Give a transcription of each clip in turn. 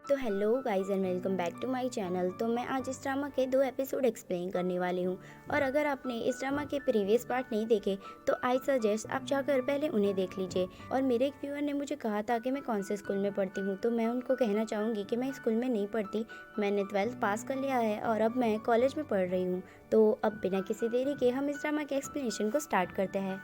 तो hello guys and welcome back to my channel. तो मैं आज इस ड्रामा के 2 एपिसोड एक्सप्लेन करने वाली हूँ। और अगर आपने इस ड्रामा के प्रीवियस पार्ट नहीं देखे तो आई सजेस्ट आप जाकर पहले उन्हें देख लीजिए। और मेरे एक व्यूअर ने मुझे कहा था कि मैं कौन से स्कूल में पढ़ती हूँ, तो मैं उनको कहना चाहूँगी कि मैं स्कूल में नहीं पढ़ती। मैंने 12th पास कर लिया है और अब मैं कॉलेज में पढ़ रही हूँ। तो अब बिना किसी देरी के हम इस ड्रामा के एक्सप्लेनेशन को स्टार्ट करते हैं।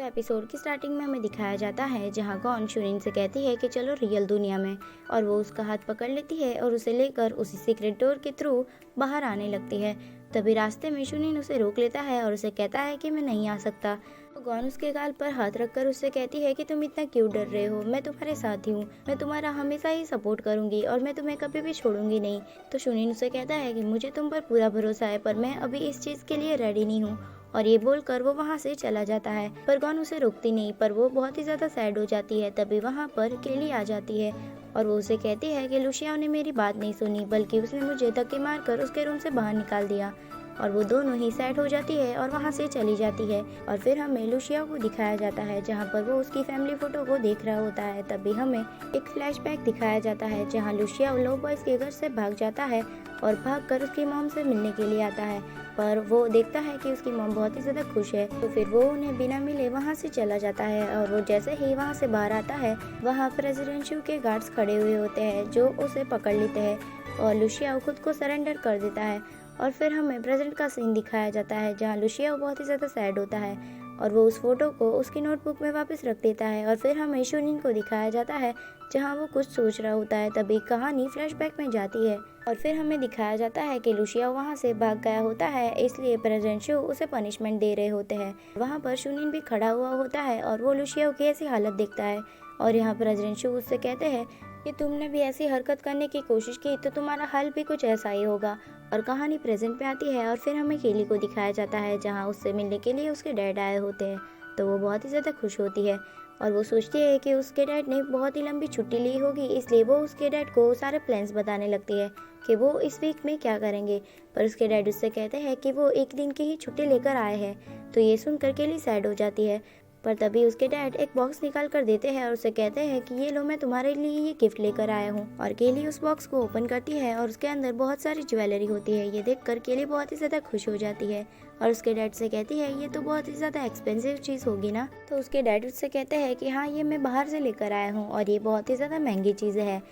एपिसोड की स्टार्टिंग में हमें दिखाया जाता है जहां गॉन शुनिन से कहती है कि चलो रियल दुनिया में, और वो उसका हाथ पकड़ लेती है और उसे लेकर उसी सीक्रेट डोर के थ्रू बाहर आने लगती है। तभी रास्ते में शुनिन उसे रोक लेता है और उसे कहता है कि मैं नहीं आ सकता। तो गॉन उसके गाल पर हाथ रखकर उससे कहती है कि तुम इतना क्यों डर रहे हो, मैं तुम्हारे साथ ही हूँ, मैं तुम्हारा हमेशा ही सपोर्ट करूंगी और मैं तुम्हें कभी भी छोड़ूंगी नहीं। तो शुनिन उसे कहता है कि मुझे तुम पर पूरा भरोसा है, पर मैं अभी इस चीज के लिए रेडी नहीं हूँ। और ये बोलकर वो वहाँ से चला जाता है, पर गॉन उसे रोकती नहीं, पर वो बहुत ही ज्यादा सैड हो जाती है। तभी वहाँ पर केली आ जाती है और वो उसे कहती है कि लुशिया ने मेरी बात नहीं सुनी, बल्कि उसने मुझे धक्के मारकर उसके रूम से बाहर निकाल दिया। और वो दोनों ही सैड हो जाती है और वहाँ से चली जाती है। और फिर हमें लुशिया को दिखाया जाता है जहाँ पर वो उसकी फैमिली फोटो को देख रहा होता है। तभी हमें एक फ्लैशबैक दिखाया जाता है जहाँ लुशिया लो बॉयज के घर से भाग जाता है और भागकर उसकी मॉम से मिलने के लिए आता है। पर वो देखता है कि उसकी मॉम बहुत ही ज्यादा खुश है, तो फिर वो उन्हें बिना मिले वहाँ से चला जाता है। और वो जैसे ही वहाँ से बाहर आता है, वहाँ प्रेसिडेंट शू के गार्ड्स खड़े हुए होते हैं जो उसे पकड़ लेते हैं और लुशिया खुद को सरेंडर कर देता है। और फिर हमें प्रेजेंट का सीन दिखाया जाता है जहाँ लुशिया बहुत ही ज्यादा सैड होता है और वो उस फोटो को उसकी नोटबुक में वापस रख देता है। और फिर हमें शुनिन को दिखाया जाता है जहाँ वो कुछ सोच रहा होता है। तभी कहानी फ्लैशबैक में जाती है और फिर हमें दिखाया जाता है कि लुशिया वहाँ से भाग गया होता है, इसलिए प्रेजेंट शो उसे पनिशमेंट दे रहे होते हैं। वहाँ पर शुनिन भी खड़ा हुआ होता है और वो लुशिया की ऐसी हालत देखता है। और यहाँ प्रेजेंट शो उससे कहते हैं कि तुमने भी ऐसी हरकत करने की कोशिश की तो तुम्हारा हल भी कुछ ऐसा ही होगा। और कहानी प्रेजेंट पे आती है और फिर हमें केली को दिखाया जाता है जहाँ उससे मिलने के लिए उसके डैड आए होते हैं। तो वो बहुत ही ज़्यादा खुश होती है और वो सोचती है कि उसके डैड ने बहुत ही लंबी छुट्टी ली होगी, इसलिए वो उसके डैड को सारे प्लान्स बताने लगती है कि वो इस वीक में क्या करेंगे। पर उसके डैड उससे कहते हैं कि वो एक दिन की ही छुट्टी लेकर आए हैं। तो ये सुनकर केली सैड हो जाती है, पर तभी उसके डैड एक बॉक्स निकाल कर देते हैं और उसे कहते हैं कि ये लो, मैं तुम्हारे लिए ये गिफ्ट लेकर आया हूँ। और केली उस बॉक्स को ओपन करती है और उसके अंदर बहुत सारी ज्वेलरी होती है। ये देखकर केली बहुत ही ज्यादा खुश हो जाती है और उसके डैड से कहती है ये तो बहुत ही ज्यादा एक्सपेंसिव चीज होगी ना। तो उसके डैड उससे कहते हैं कि हाँ, ये मैं बाहर से लेकर आया हूँ और ये बहुत ही ज्यादा महंगी चीज है।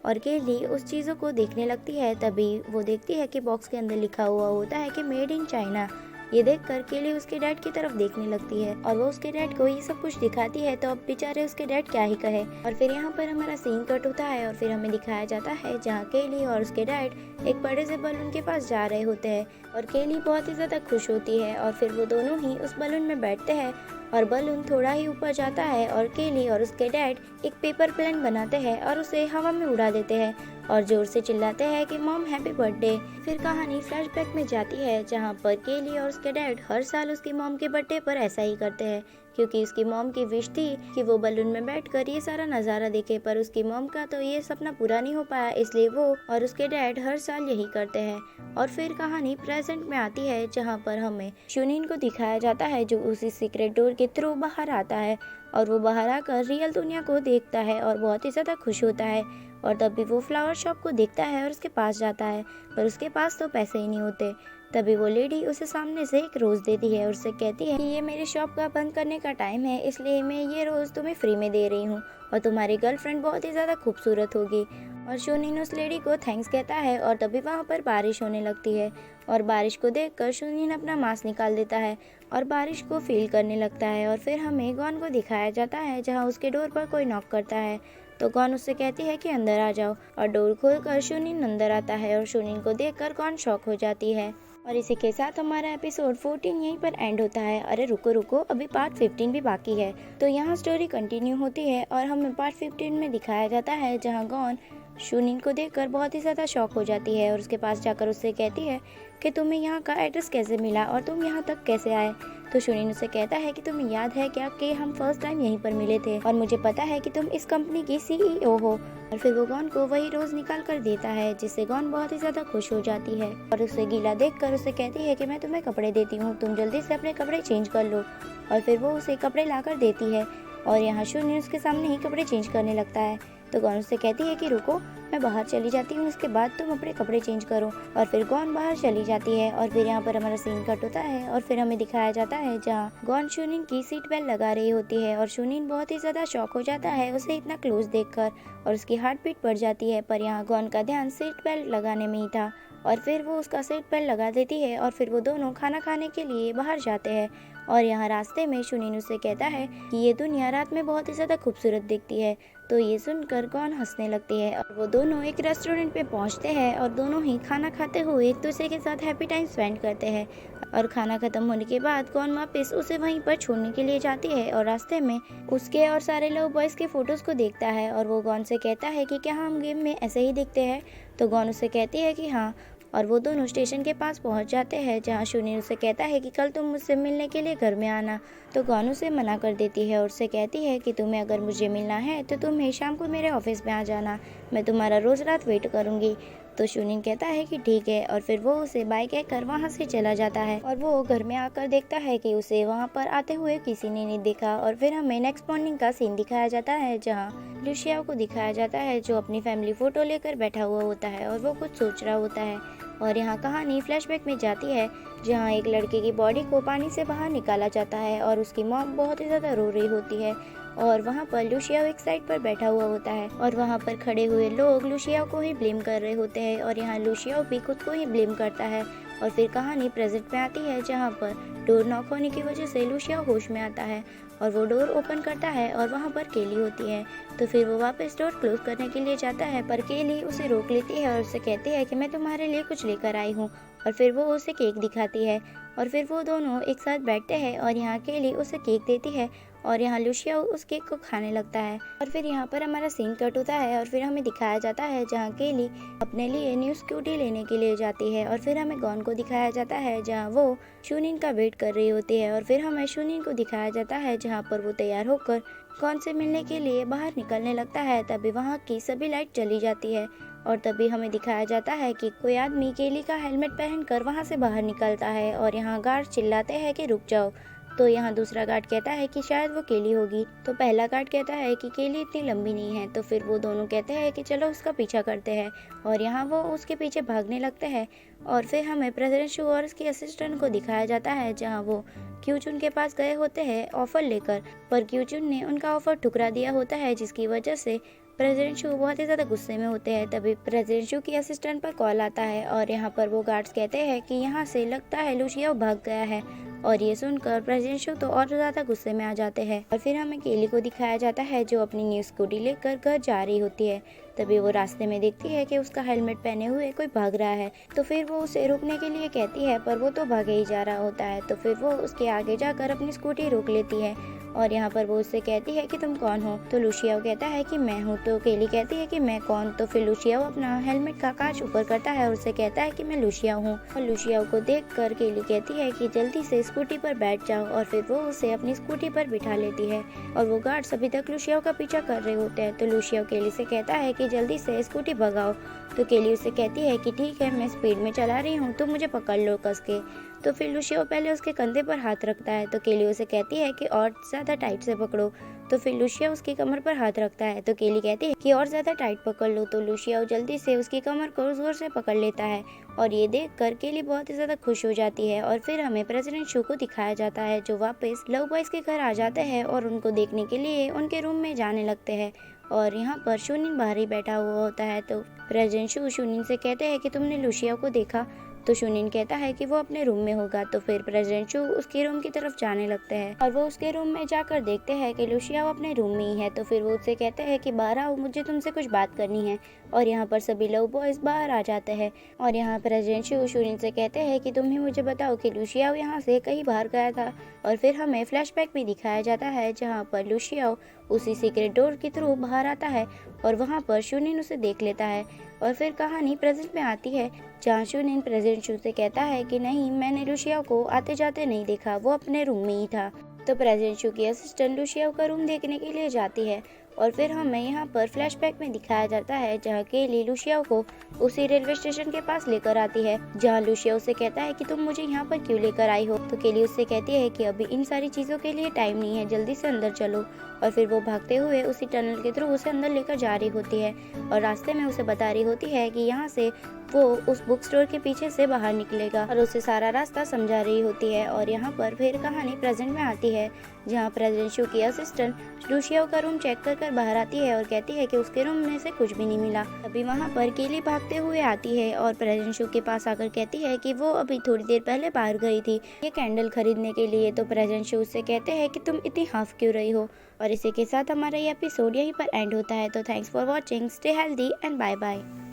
और केली उस चीज़ों को देखने लगती है। तभी वो देखती है कि बॉक्स के अंदर लिखा हुआ होता है कि मेड इन चाइना। ये देखकर केली उसके डैड की तरफ देखने लगती है और वो उसके डैड को ये सब कुछ दिखाती है। तो अब बेचारे उसके डैड क्या ही कहे। और फिर यहाँ पर हमारा सीन कट होता है और फिर हमें दिखाया जाता है जहाँ केली और उसके डैड एक बड़े से बलून के पास जा रहे होते हैं और केली बहुत ही ज्यादा खुश होती है। और फिर वो दोनों ही उस बलून में बैठते हैं और बलून थोड़ा ही ऊपर जाता है और केली और उसके डैड एक पेपर प्लेन बनाते हैं और उसे हवा में उड़ा देते हैं और जोर से चिल्लाते हैं कि मॉम हैप्पी बर्थडे। फिर कहानी फ्लैशबैक में जाती है जहाँ पर केली और उसके डैड हर साल उसकी मॉम के बर्थडे पर ऐसा ही करते हैं, क्योंकि उसकी मॉम की विश थी कि वो बलून में बैठकर ये सारा नज़ारा देखे। पर उसकी मॉम का तो ये सपना पूरा नहीं हो पाया, इसलिए वो और उसके डैड हर साल यही करते हैं। और फिर कहानी प्रेजेंट में आती है जहाँ पर हमें शुनिन को दिखाया जाता है जो उसी सीक्रेट डोर के थ्रू बाहर आता है और वो बाहर आकर रियल दुनिया को देखता है और बहुत ही ज़्यादा खुश होता है। और तभी वो फ्लावर शॉप को देखता है और उसके पास जाता है, पर उसके पास तो पैसे ही नहीं होते। तभी वो लेडी उसे सामने से एक रोज देती है और उससे कहती है कि ये मेरी शॉप का बंद करने का टाइम है, इसलिए मैं ये रोज तुम्हें फ्री में दे रही हूँ और तुम्हारी गर्लफ्रेंड बहुत ही ज्यादा खूबसूरत होगी। और शुनिन उस लेडी को थैंक्स कहता है और तभी वहाँ पर बारिश होने लगती है और बारिश को देखकर शुनिन अपना मास्क निकाल देता है और बारिश को फील करने लगता है। और फिर हमें गॉन को दिखाया जाता है जहाँ उसके डोर पर कोई नॉक करता है। तो गॉन उससे कहती है कि अंदर आ जाओ और डोर खोलकर शुनिन अंदर आता है और शुनिन को देखकर गॉन शॉक हो जाती है। और इसी के साथ हमारा एपिसोड 14 यहीं पर एंड होता है। अरे रुको रुको, अभी पार्ट 15 भी बाकी है। तो यहाँ स्टोरी कंटिन्यू होती है और हमें पार्ट 15 में दिखाया जाता है जहाँ गॉन शूनिन को देखकर बहुत ही ज़्यादा शॉक हो जाती है और उसके पास जाकर उससे कहती है कि तुम्हें यहाँ का एड्रेस कैसे मिला और तुम यहाँ तक कैसे आए। तो शूनिन उससे कहता है कि तुम्हें याद है क्या कि हम फर्स्ट टाइम यहीं पर मिले थे और मुझे पता है कि तुम इस कंपनी की सीईओ हो। और फिर वो गॉन को वही रोज निकाल कर देता है, जिससे गॉन बहुत ही ज्यादा खुश हो जाती है और उसे गीला देखकर उसे कहती है कि मैं तुम्हें कपड़े देती हूँ, तुम जल्दी से अपने कपड़े चेंज कर लो। और फिर वो उसे कपड़े ला कर देती है और यहाँ शूनिन उसके सामने ही कपड़े चेंज करने लगता है। तो गॉन उससे कहती है कि रुको, मैं बाहर चली जाती हूँ, इसके बाद तुम अपने कपड़े चेंज करो। और फिर गॉन बाहर चली जाती है और फिर यहाँ पर हमारा सीन कट होता है और फिर हमें दिखाया जाता है जहाँ गॉन शूनिन की सीट बेल्ट लगा रही होती है और शूनिन बहुत ही ज्यादा शॉक हो जाता है उसे इतना क्लोज देखकर और उसकी हार्ट बीट बढ़ जाती है। पर यहाँ गॉन का ध्यान सीट बेल्ट लगाने में ही था और फिर वो उसका सीट बेल्ट लगा देती है और फिर वो दोनों खाना खाने के लिए बाहर जाते हैं। और यहाँ रास्ते में शूनिन उससे कहता है कि ये दुनिया रात में बहुत ही ज्यादा खूबसूरत दिखती है। तो ये सुनकर गॉन हंसने लगती है और वो दोनों एक रेस्टोरेंट पे पहुंचते हैं और दोनों ही खाना खाते हुए एक दूसरे के साथ हैप्पी टाइम स्पेंड करते हैं। और खाना खत्म होने के बाद गॉन वापस उसे वहीं पर छोड़ने के लिए जाती है और रास्ते में उसके और सारे लव बॉयज के फोटोज को देखता है और वो गॉन से कहता है कि क्या हम गेम में ऐसे ही दिखते हैं। तो गॉन उससे कहती है कि हाँ, और वो दोनों स्टेशन के पास पहुंच जाते हैं जहां शूनिन उसे कहता है कि कल तुम मुझसे मिलने के लिए घर में आना। तो गॉन उसे मना कर देती है और उससे कहती है कि तुम्हें अगर मुझे मिलना है तो तुम्हें शाम को मेरे ऑफिस में आ जाना, मैं तुम्हारा रोज रात वेट करूंगी। तो शूनिन कहता है कि ठीक है और फिर वो उसे बाय कहकर वहाँ से चला जाता है और वो घर में आकर देखता है कि उसे वहाँ पर आते हुए किसी ने नहीं देखा। और फिर हमें नेक्स्ट मॉर्निंग का सीन दिखाया जाता है जहाँ लुशिया को दिखाया जाता है जो अपनी फैमिली फोटो लेकर बैठा हुआ होता है और वो कुछ सोच रहा होता है। और यहाँ कहानी फ्लैशबैक में जाती है जहाँ एक लड़के की बॉडी को पानी से बाहर निकाला जाता है और उसकी मॉम बहुत ही ज़्यादा रो रही होती है और वहाँ पर लुशिया एक साइड पर बैठा हुआ होता है और वहाँ पर खड़े हुए लोग लुशिया को ही ब्लेम कर रहे होते हैं और यहाँ लुशिया भी खुद को ही ब्लेम करता है। और फिर कहानी प्रेजेंट में आती है जहाँ पर डोर नॉक होने की वजह से लुशिया होश में आता है और वो डोर ओपन करता है और वहाँ पर केली होती है। तो फिर वो वापस डोर क्लोज करने के लिए जाता है पर केली उसे रोक लेती है और उसे कहती है कि मैं तुम्हारे लिए कुछ लेकर आई हूँ। और फिर वो उसे केक दिखाती है और फिर वो दोनों एक साथ बैठते हैं और यहाँ केली उसे केक देती है और यहाँ लुशिया उस केक को खाने लगता है। और फिर यहाँ पर हमारा सीन कट होता है और फिर हमें दिखाया जाता है जहाँ केली अपने लिए न्यू स्कूटी लेने के लिए जाती है और फिर हमें गॉन को दिखाया जाता है जहाँ वो शूनिन का वेट कर रही होती है और फिर हमें शूनिन को दिखाया जाता है जहाँ पर वो तैयार होकर गॉन से मिलने के लिए बाहर निकलने लगता है। तभी वहाँ की सभी लाइट चली जाती है और तभी हमें दिखाया जाता है कि कोई आदमी केली का हेलमेट पहनकर वहाँ से बाहर निकलता है और यहाँ गार्ड चिल्लाते हैं कि रुक जाओ। तो यहाँ दूसरा गार्ड कहता है कि शायद वो केली होगी। तो पहला गार्ड कहता है कि केली इतनी लंबी नहीं है। तो फिर वो दोनों कहते हैं कि चलो उसका पीछा करते हैं और यहाँ वो उसके पीछे भागने लगते हैं। और फिर हमें प्रेसिडेंट शू और उसके असिस्टेंट को दिखाया जाता है जहाँ वो क्यूचुन के पास गए होते हैं ऑफर लेकर, पर क्यूचुन ने उनका ऑफर ठुकरा दिया होता है जिसकी वजह से प्रेसिडेंट शू बहुत ही ज़्यादा गुस्से में होते हैं। तभी प्रेसिडेंट शू की असिस्टेंट पर कॉल आता है और यहाँ पर वो गार्ड्स कहते हैं कि यहाँ से लगता है लुशिया भाग गया है। और ये सुनकर प्रेसिडेंट शू तो और ज़्यादा गुस्से में आ जाते हैं। और फिर हमें केली को दिखाया जाता है जो अपनी न्यू स्कूटी लेकर घर जा रही होती है। तभी वो रास्ते में देखती है कि उसका हेलमेट पहने हुए कोई भाग रहा है। तो फिर वो उसे रोकने के लिए कहती है पर वो तो भागे ही जा रहा होता है। तो फिर वो उसके आगे जाकर अपनी स्कूटी रोक लेती है और यहाँ पर वो उससे कहती है कि तुम कौन हो। तो लुशिया कहता है कि मैं हूँ। तो केली कहती है कि मैं कौन। तो फिर लुशिया अपना हेलमेट का कांच ऊपर करता है और उससे कहता है कि मैं लुशिया हूँ। और लुशिया को देख कर केली कहती है कि जल्दी से स्कूटी पर बैठ जाओ और फिर वो उसे अपनी स्कूटी पर बिठा लेती है। और वो गार्ड्स अभी तक लुशिया का पीछा कर रहे होते हैं। तो लुशिया केली से कहता है कि जल्दी से स्कूटी भगाओ। तो केली उसे कहती है कि ठीक है, मैं स्पीड में चला रही हूँ, तो मुझे पकड़ लो कस के। तो फिर लुशिया पहले उसके कंधे पर हाथ रखता है। तो केली उसे कहती है कि और ज़्यादा टाइट से पकड़ो। तो फिर लुशिया उसकी कमर पर हाथ रखता है। तो केली कहती है कि और ज़्यादा टाइट पकड़ लो। तो लुशिया जल्दी से उसकी कमर को जोर से पकड़ लेता है और ये देख कर केली बहुत ही ज़्यादा खुश हो जाती है। और फिर हमें प्रेसिडेंट शू को दिखाया जाता है जो वापस लव बॉयज़ के घर आ जाते हैं और उनको देखने के लिए उनके रूम में जाने लगते हैं। और यहाँ पर शूनिन बाहर ही बैठा हुआ होता है। तो प्रेसिडेंट शू शूनिन से कहते हैं कि तुमने लुशिया को देखा। तो शूनिन कहता है कि वो अपने रूम में होगा। तो फिर प्रेसिडेंट शू उसके रूम की तरफ जाने लगते हैं और वो उसके रूम में जाकर देखते हैं कि लुशिया अपने रूम में ही है। तो फिर वो उससे कहते हैं कि बाहर आओ, मुझे तुमसे कुछ बात करनी है। और यहाँ पर सभी लव बॉयज बाहर आ जाते हैं और यहाँ प्रेसिडेंट शू शूनिन से कहते हैं कि तुम ही मुझे बताओ कि लुशियाओ यहाँ से कहीं बाहर गया था। और फिर हमें फ्लैशबैक भी दिखाया जाता है जहाँ पर लुशियाओ उसी सीक्रेट डोर के थ्रू बाहर आता है और वहाँ पर शूनिन उसे देख लेता है। और फिर कहानी प्रेजेंट में आती है जहाँ शूनिन प्रेसिडेंट शू से कहता है कि नहीं, मैंने लुशियाओ को आते जाते नहीं देखा, वो अपने रूम में ही था। तो प्रेसिडेंट शू की असिस्टेंट लुशियाओ का रूम देखने के लिए जाती है और फिर हमें यहाँ पर फ्लैशबैक में दिखाया जाता है जहाँ केली लुशियाओ को उसी रेलवे स्टेशन के पास लेकर आती है जहाँ लुशियाओ से कहता है कि तुम मुझे यहाँ पर क्यों लेकर आई हो। तो केली उससे कहती है कि अभी इन सारी चीज़ों के लिए टाइम नहीं है, जल्दी से अंदर चलो। और फिर वो भागते हुए उसी टनल के थ्रू उसे अंदर लेकर जा रही होती है और रास्ते में उसे बता रही होती है कि यहाँ से वो उस बुक स्टोर के पीछे से बाहर निकलेगा और उसे सारा रास्ता समझा रही होती है। और यहाँ पर फिर कहानी प्रेजेंट में आती है जहाँ प्रेसिडेंट शू की असिस्टेंट लुशियाओ का रूम चेक कर बाहर आती है और कहती है कि उसके रूम में से कुछ भी नहीं मिला। अभी वहाँ पर केली भागते हुए आती है और प्रेसिडेंट शू के पास आकर कहती है कि वो अभी थोड़ी देर पहले बाहर गई थी ये कैंडल खरीदने के लिए। तो प्रेसिडेंट शू से कहते हैं कि तुम इतनी हाफ क्यों रही हो। और इसी के साथ हमारा ये एपिसोड यहीं पर एंड होता है। तो thanks for watching, stay healthy and bye bye.